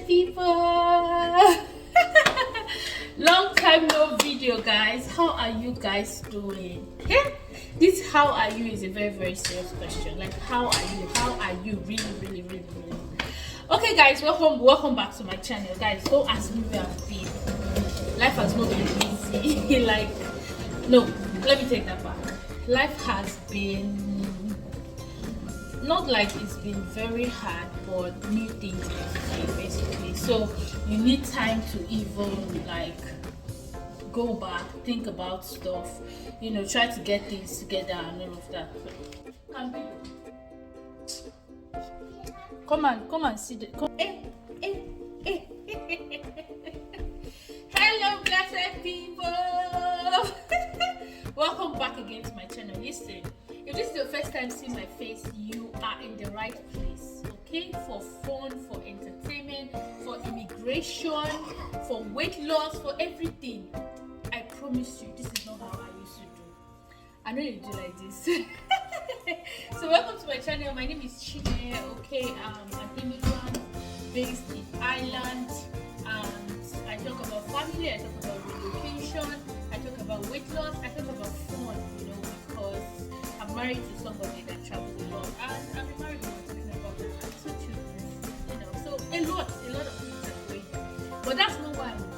people. Long time no video, guys. How are you guys doing? Yeah, this how are you is a very serious question. Like, how are you really? Okay, guys, welcome back to my channel. Guys, don't ask me where I've been. Life has not been easy. Like, no, let me take that back. Life has been not like it's been very hard, but new things every day, basically. So you need time to even like go back, think about stuff, you know, try to get things together and all of that. Come and see the Hello, blessed people. Welcome back again to my channel. Listen, if this is your first time seeing my face, you are in the right place, okay? For fun, for entertainment, for immigration, for weight loss, for everything. I promise you, this is not how I used to do. I know you do like this. So welcome to my channel. My name is Chine, okay? I'm an immigrant based in Ireland, and I talk about family, I talk about relocation, I talk about weight loss, I talk about fun, you know, because I'm married to somebody that travels a lot, and I've been married for talking about that, and 2 children, you know, so a lot of things are going on. But that's not why I'm doing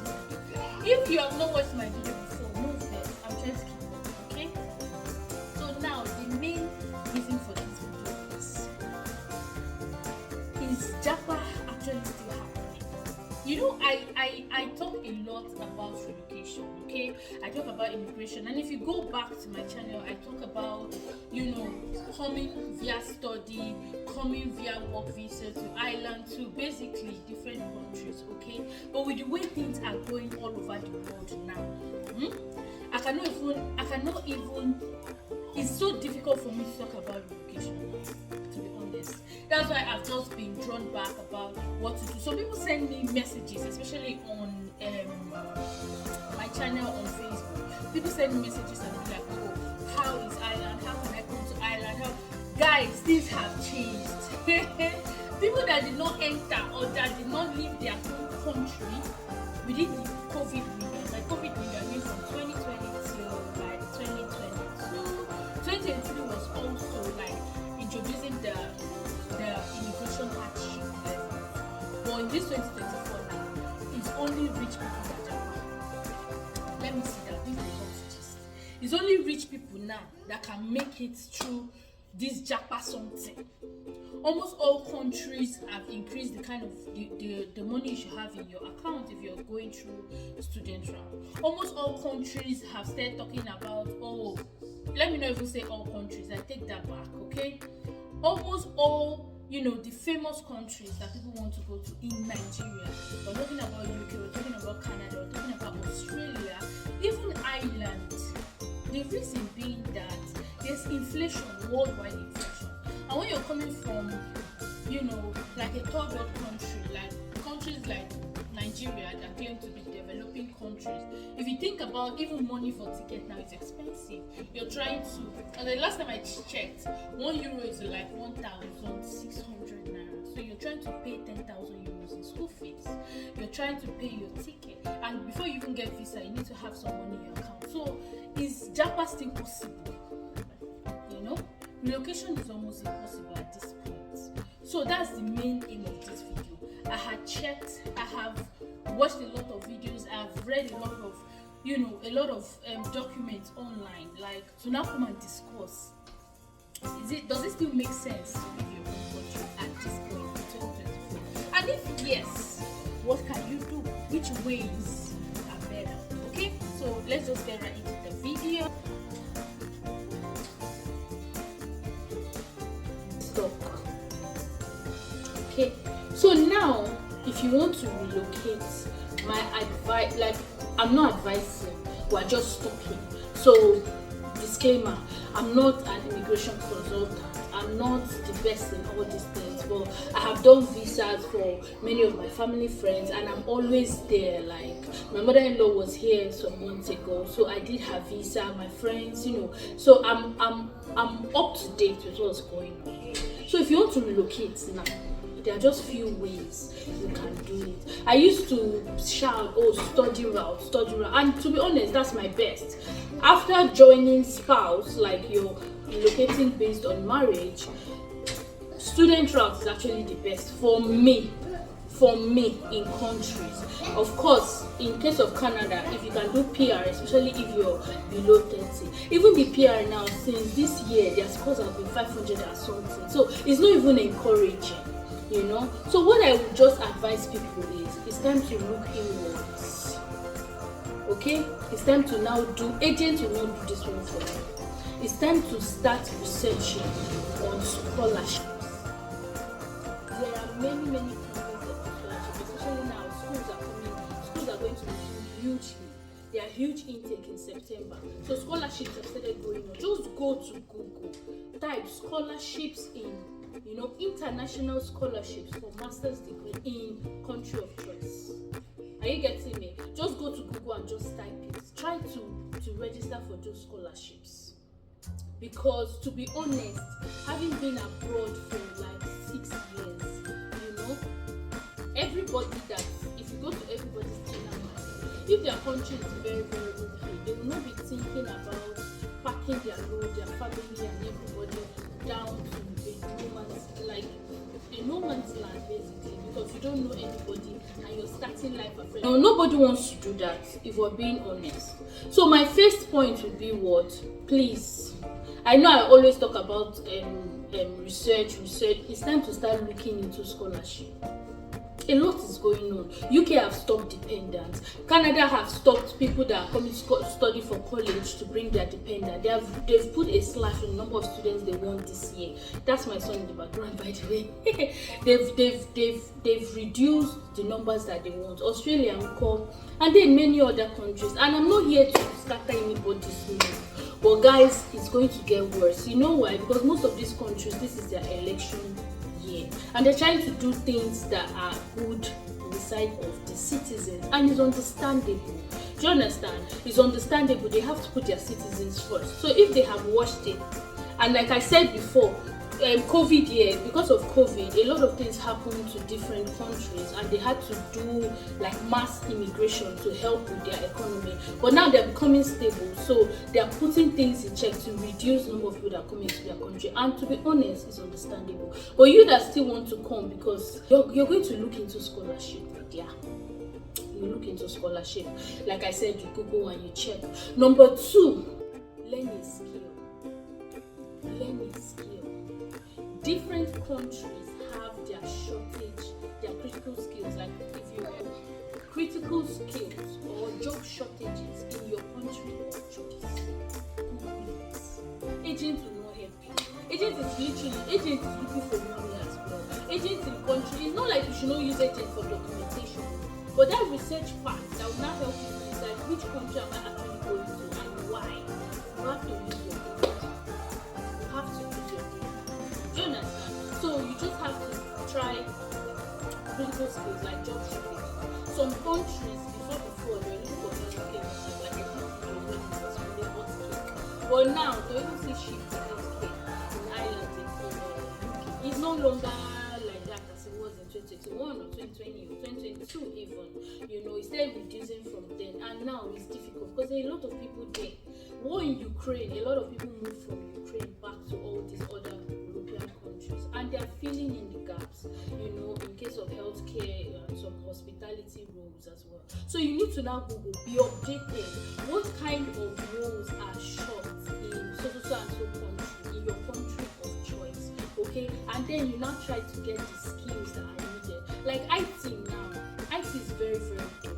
it. If you have not watched my video before, move there. I'm trying to keep up, okay? So now the main reason for this video is Japa actually still happening? You know, I talk a lot about relocation, okay? I talk about immigration, and if you go back to my channel, I talk about, you know, coming via study, coming via work visa to Ireland, to basically different countries, okay? But with the way things are going all over the world now, I cannot even. It's so difficult for me to talk about relocation, to be honest. That's why I've just been drawn back about what to do. Some people send me messages, especially on my channel on Facebook. People send me messages and be like, oh, how is Ireland? How can I come to Ireland? Guys, things have changed. People that did not enter or that did not leave their home country within the COVID window, like COVID window, I mean from 2020 till like 2022. 2023 was also like introducing the immigration hardship level. But in this 2024 now, it's only rich people that are. Let me see that. This is it's only rich people now that can make it through this japa something. Almost all countries have increased the kind of the money you should have in your account if you're going through student round. Almost all countries have started talking about, oh, let me not even say all countries, I take that back, okay? Almost all, you know, the famous countries that people want to go to in Nigeria. We're talking about UK, we're talking about Canada, we're talking about Australia, even Ireland. The reason being that there's inflation, worldwide inflation. And when you're coming from, you know, like a third world country, like countries like Nigeria that claim to be developing countries, if you think about even money for ticket now, it's expensive. You're trying to, and the last time I checked, €1 is like 1,600 naira. So you're trying to pay 10,000 euros in school fees. You're trying to pay your ticket, and before you even get visa, you need to have some money in your account. So is Japa still possible? You know, relocation is almost impossible at this point. So that's the main aim of this video. I had checked, I have watched a lot of videos, I've read a lot of, you know, a lot of documents online, like to now come and discuss. Does it still make sense to leave your own country at this point in 2024? And if yes, what can you do? Which ways are better? Okay, so let's just get right into the video. Okay, so now if you want to relocate, my advice, like, I'm not advising, we're just talking. So disclaimer, I'm not an immigration consultant, I'm not the best in all these things, but I have done visas for many of my family friends, and I'm always there. Like, my mother-in-law was here some months ago, so I did her visa, my friends, you know, so I'm up to date with what's going on. So if you want to relocate now, There are just few ways you can do it. I used to shout, oh, study route, and to be honest, that's my best. After joining spouse, like you're relocating based on marriage, student route is actually the best for me in countries. Of course, in case of Canada, if you can do PR, especially if you're below 30, even the PR now, since this year their scores have been 500 or something, so it's not even encouraging, you know. So what I would just advise people is it's time to look inwards. Okay, it's time to now do. Agents will not do this one for you. It's time to start researching on scholarships. There are many companies that scholarships, especially now. Schools are going to be hugely. There are huge intake in September, so scholarships have started going on. Just go to Google, type scholarships in, international scholarships for master's degree in country of choice. Are you getting me? Just go to Google and just type it. Try to register for those scholarships. Because to be honest, having been abroad for like 6 years, everybody that, if you go to everybody's channel, if their country is very okay, they will not be thinking about packing their load, their family and everybody down to a no man's land basically, because you don't know anybody and you're starting life afresh. Now, nobody wants to do that, if we're being honest. So my first point would be what? Please, I know I always talk about research. It's time to start looking into scholarship. A lot is going on. UK have stopped dependents. Canada have stopped people that are coming to study for college to bring their dependent. They've put a slash on the number of students they want this year. That's my son in the background, by the way. they've reduced the numbers that they want. Australia and then many other countries. And I'm not here to scatter anybody's news. But guys, it's going to get worse. You know why? Because most of these countries, this is their election year, and they're trying to do things that are good on the side of the citizens, and it's understandable. Do you understand? It's understandable. They have to put their citizens first. So if they have watched it, and like I said before, COVID year, because of COVID, a lot of things happened to different countries, and they had to do like mass immigration to help with their economy. But now they're becoming stable, so they are putting things in check to reduce the number of people that are coming to their country. And to be honest, it's understandable. But you that still want to come, because you're going to look into scholarship, yeah. You look into scholarship. Like I said, you Google and you check. Number 2, learn a skill. Learn a skill. Different countries have their shortage, their critical skills. Like if you have critical skills or job shortages in your country of choice, Google it. Agent will not help you. Agent is looking for money as well. Agent in country, it's not like you should not use agent for documentation, but that research part that will not help you decide which country am I actually going to and why. You have to use your data. You have to use your data. Do you understand? So you just have to try critical skills like job shortage. Some countries before they were looking for healthcare workers, like but now they even see shift to healthcare in Ireland in UK. It's no longer like that as it was in 2021 or 2020 or 2022 even. It started reducing from then, and now it's difficult because there are a lot of people there. War in Ukraine, a lot of people moved from Ukraine back to all these other European countries, and they are filling in the gaps, in case of healthcare and some hospitality roles as well. So you need to now Google, be updated. What kind of roles are short in so and so country, in your country of choice, okay? And then you now try to get the skills that are needed. Like IT now, IT is very, very good,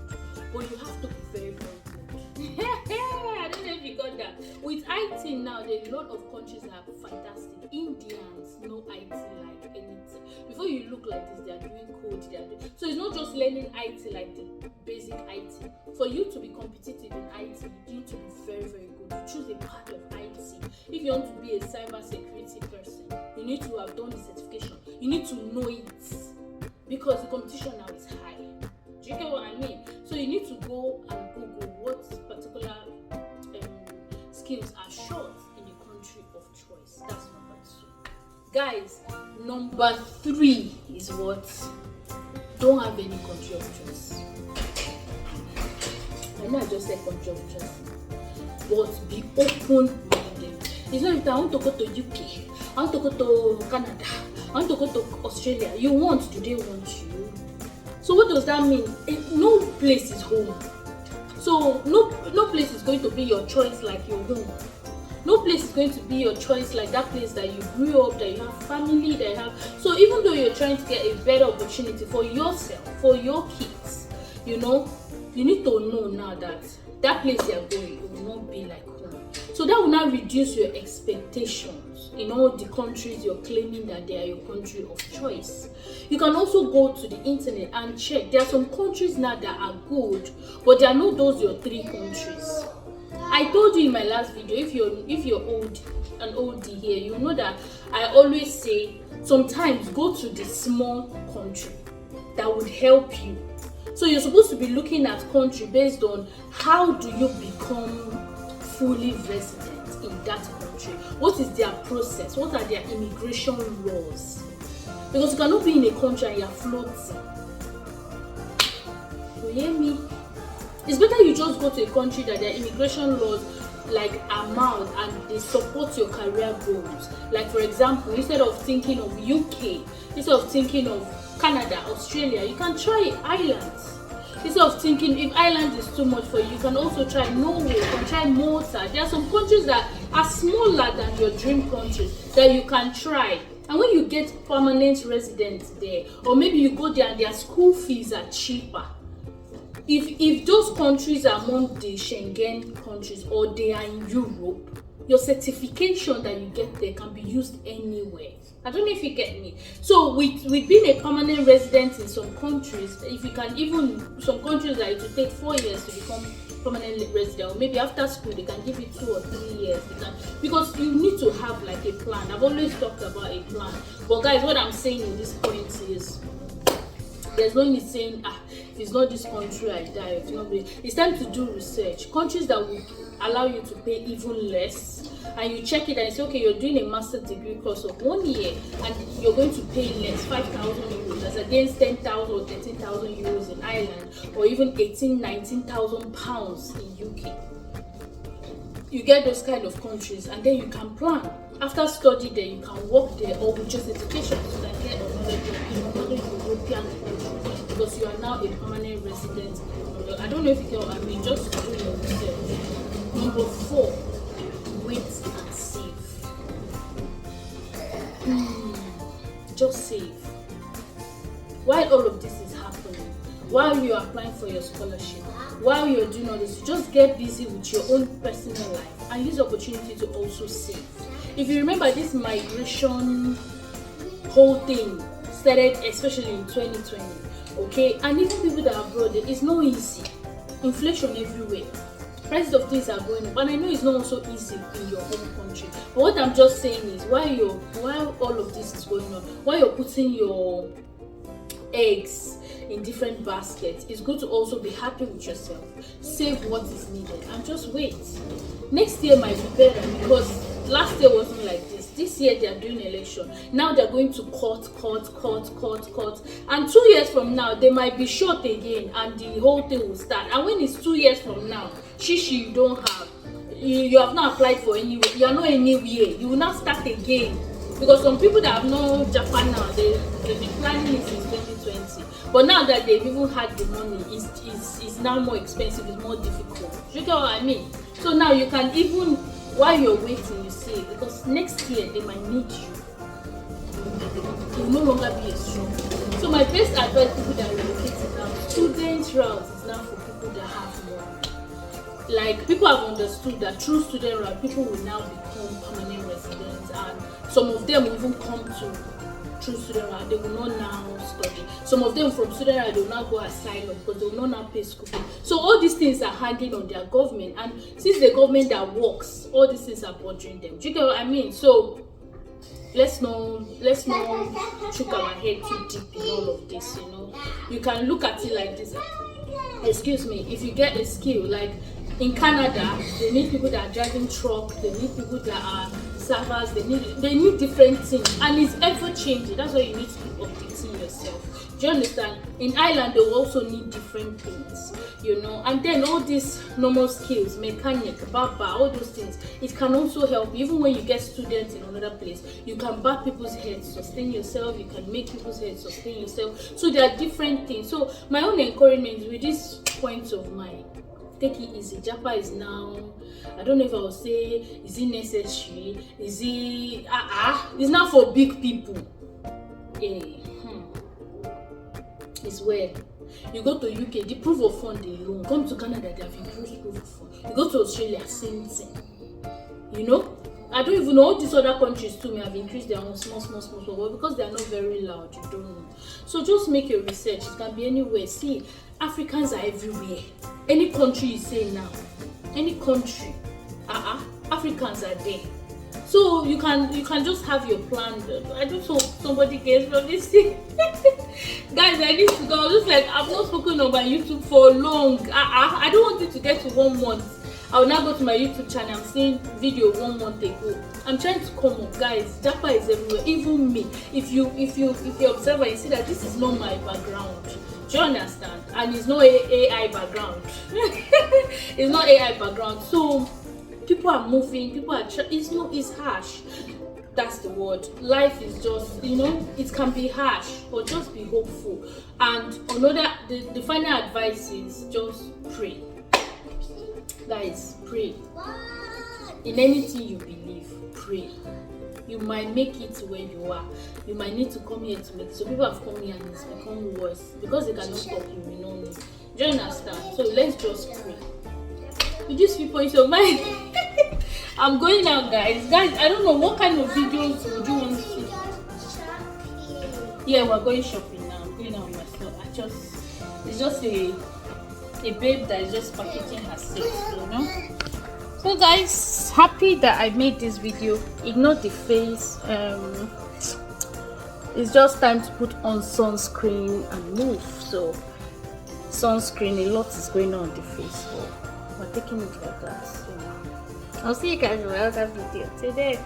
but you have to be very, very good. I don't know if you got that. With IT now, there are a lot of countries that are fantastic. Indians know IT like anything. Before you look like this, they are doing code. So it's not just learning IT like the basic IT. For you to be competitive in IT, you need to be very, very good. You choose a part of IT. If you want to be a cyber security person, you need to have done the certification. You need to know it, because the competition now is high. Do you get what I mean? So you need to go and Google what particular skills are short in the country of choice. That's number 2. Guys, number 3 is is what? Don't have any country of choice. I know I just said country of choice, but be open-minded. It's not if I want to go to UK, I want to go to Canada, I want to go to Australia. You want, do they want you? So what does that mean? No place is home. So no place is going to be your choice like your home. No place is going to be your choice like that place that you grew up, that you have family, that you have. So even though you're trying to get a better opportunity for yourself, for your kids, you know, you need to know now that that place you're going will not be like home. So that will not reduce your expectations in all the countries you're claiming that they are your country of choice. You can also go to the internet and check. There are some countries now that are good, but they are not those your 3 countries. I told you in my last video, if you're old and oldie here, you know that I always say sometimes go to the small country that would help you. So you're supposed to be looking at country based on how do you become fully resident in that country. What is their process? What are their immigration laws? Because you cannot be in a country and you're floating. You hear me? It's better you just go to a country that their immigration laws like are mild and they support your career goals. Like for example, instead of thinking of UK, instead of thinking of Canada, Australia, you can try Ireland. Instead of thinking if Ireland is too much for you, you can also try Norway, you can try Malta. There are some countries that are smaller than your dream countries that you can try. And when you get permanent residence there, or maybe you go there and their school fees are cheaper. If those countries are among the Schengen countries or they are in Europe, your certification that you get there can be used anywhere. I don't know if you get me. So with being a permanent resident in some countries, if you can even some countries that it will take 4 years to become permanent resident, or maybe after school they can give you 2 or 3 years. Because you need to have like a plan. I've always talked about a plan. But guys, what I'm saying in this point is there's no need saying if it's not this country I die. It's time to do research. Countries that would allow you to pay even less, and you check it and you say, okay, you're doing a master's degree course of 1 year and you're going to pay less, 5,000 euros as against 10,000 or 13,000 euros in Ireland, or even 19,000 pounds in UK. You get those kind of countries and then you can plan. After study there, you can work there, or with just education, so that get another job in another European country, because you are now a permanent resident. I don't know if you get what I mean, just do your research. Number 4, wait and save. Just save. While all of this is happening, while you're applying for your scholarship, while you're doing all this, just get busy with your own personal life and use the opportunity to also save. If you remember, this migration whole thing started especially in 2020, okay? And even people that are abroad, it's not easy. Inflation everywhere. Prices of things are going up, and I know it's not also easy in your home country. But what I'm just saying is, while all of this is going on, while you're putting your eggs in different baskets, it's good to also be happy with yourself. Save what is needed and just wait. Next year might be better, because last year wasn't like this. This year they are doing election. Now they're going to cut. And 2 years from now, they might be short again and the whole thing will start. And when it's 2 years from now, you don't have. You have not applied for anywhere. You are not anywhere. You will not start again. Because some people that have known Japan now, they've been planning it since 2020. But now that they've even had the money, it's now more expensive, it's more difficult. You get what I mean? So now you can even, while you're waiting, you see, because next year they might need you. You will no longer be a strong. So my best advice to people that are relocating now, student route is now for people that have more. Like, people have understood that through student route, people will now become permanent residents, and some of them will even come to through student route. They will not now study. Some of them from student route, they will now go asylum because they will not now pay school fees. So all these things are handling on their government, and since the government that works, all these things are bothering them. Do you get what I mean? So let's not choke our head too deep in all of this. You know, you can look at it like this. Excuse me, if you get a skill, like in Canada, they need people that are driving truck, they need people that are servers, they need different things, and it's ever changing. That's why you need to keep updating yourself. Do you understand? In Ireland, they will also need different things, you know. And then all these normal skills, mechanic, barber, all those things, it can also help. Even when you get students in another place, you can bar people's heads, sustain yourself. You can make people's heads sustain yourself. So there are different things. So my own encouragement with these points of mine, take it easy. Japa is now, I don't know if I will say, is it necessary? Is it it's not for big people. It's where you go to UK, the proof of fund alone. Come to Canada, they have improved proof of fund. You go to Australia, same thing. You know, I don't even know, all these other countries too may have increased their own small, but because they are not very loud, you don't know. So just make your research. It can be anywhere. See, Africans are everywhere. Any country you say now, any country, Africans are there. So you can just have your plan. I just hope somebody gets from this thing. Guys, I need to go. Just like I've not spoken on my YouTube for long. I don't want it to get to 1 month. I will now go to my YouTube channel. I'm seeing video 1 month ago. I'm trying to come up, guys. Japa is everywhere. Even me. If you observe and you see that this is not my background. Do you understand? And it's not AI background. It's not AI background. So people are moving. People are. It's harsh. That's the word. Life is just, you know, it can be harsh, but just be hopeful. And another, the final advice is just pray. Guys, pray. In anything you believe, pray. You might make it where you are. You might need to come here to make it. So people have come here and it's become worse because they cannot stop you. We know me. Do you understand? So let's just pray. With these people in your mind. I'm going out, guys. I don't know what kind of videos would you want to see. Yeah, we're going shopping now. I'm going out myself. It's just a babe that is just packaging herself, you know. So guys, happy that I made this video. Ignore the face. It's just time to put on sunscreen and move. So sunscreen, a lot is going on the face, so we're taking it like that. So I'll see you guys in my other video today.